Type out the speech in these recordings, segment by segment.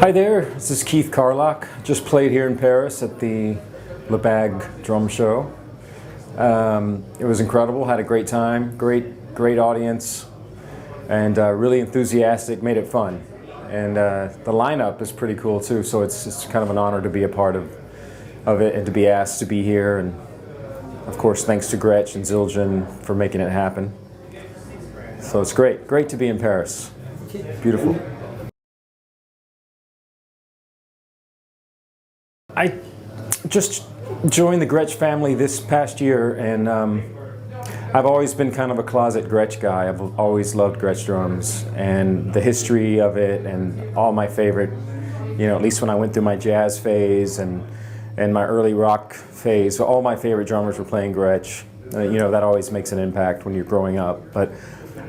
Hi there, this is Keith Carlock. Just played here in Paris at the Le Bag Drum Show. It was incredible, had a great time, great audience, and really enthusiastic, made it fun. And the lineup is pretty cool too, so it's kind of an honor to be a part of it and to be asked to be here. And of course, thanks to Gretsch and Zildjian for making it happen. So it's great to be in Paris. Beautiful. I just joined the Gretsch family this past year, and I've always been kind of a closet Gretsch guy. I've always loved Gretsch drums and the history of it, and all my favorite, at least when I went through my jazz phase and my early rock phase, so all my favorite drummers were playing Gretsch. That always makes an impact when you're growing up. But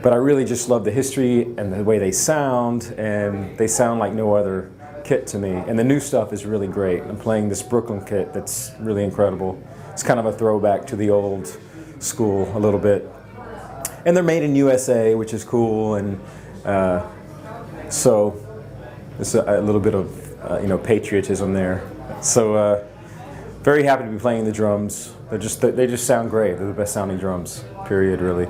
I really just love the history and the way they sound, and they sound like no other kit to me. And the new stuff is really great. I'm playing this Brooklyn kit that's really incredible. It's kind of a throwback to the old school a little bit. And they're made in USA, which is cool, and so there's a little bit of patriotism there. So very happy to be playing the drums. They just sound great. They're the best sounding drums, period, really.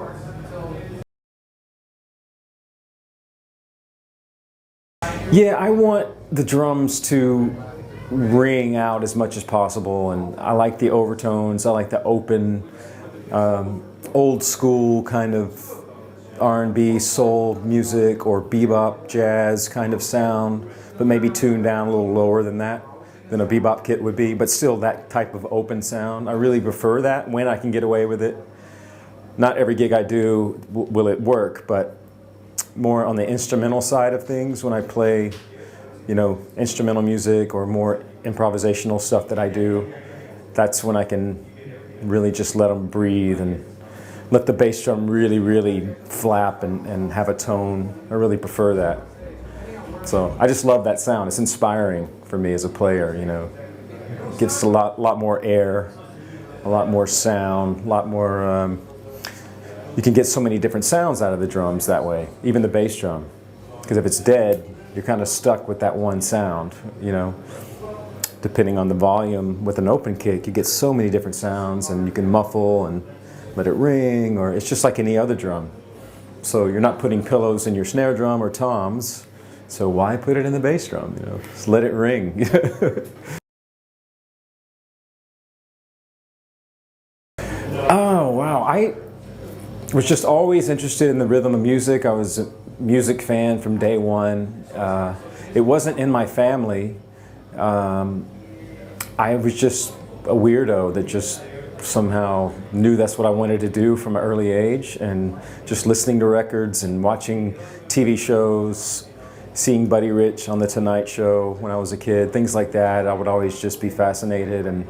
Yeah, I want the drums to ring out as much as possible, and I like the overtones. I like the open, old school kind of R&B, soul music, or bebop, jazz kind of sound, but maybe tuned down a little lower than that, than a bebop kit would be, but still that type of open sound. I really prefer that when I can get away with it. Not every gig I do will it work, but more on the instrumental side of things when I play, instrumental music or more improvisational stuff that I do. That's when I can really just let them breathe and let the bass drum really flap and have a tone. I really prefer that. So I just love that sound. It's inspiring for me as a player. It gives a lot more air, a lot more sound, a lot more. You can get so many different sounds out of the drums that way, even the bass drum. Because if it's dead, you're kind of stuck with that one sound, Depending on the volume, with an open kick, you get so many different sounds, and you can muffle and let it ring, or it's just like any other drum. So you're not putting pillows in your snare drum or toms, so why put it in the bass drum, Just let it ring. Oh, wow. I was just always interested in the rhythm of music. I was a music fan from day one. It wasn't in my family. I was just a weirdo that just somehow knew that's what I wanted to do from an early age, and just listening to records and watching TV shows, seeing Buddy Rich on The Tonight Show when I was a kid, things like that. I would always just be fascinated, and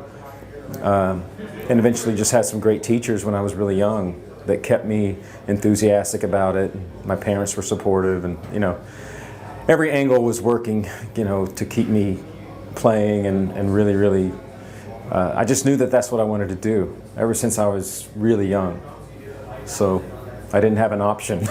eventually just had some great teachers when I was really young that kept me enthusiastic about it. My parents were supportive, and every angle was working, to keep me playing and really. I just knew that that's what I wanted to do ever since I was really young. So I didn't have an option.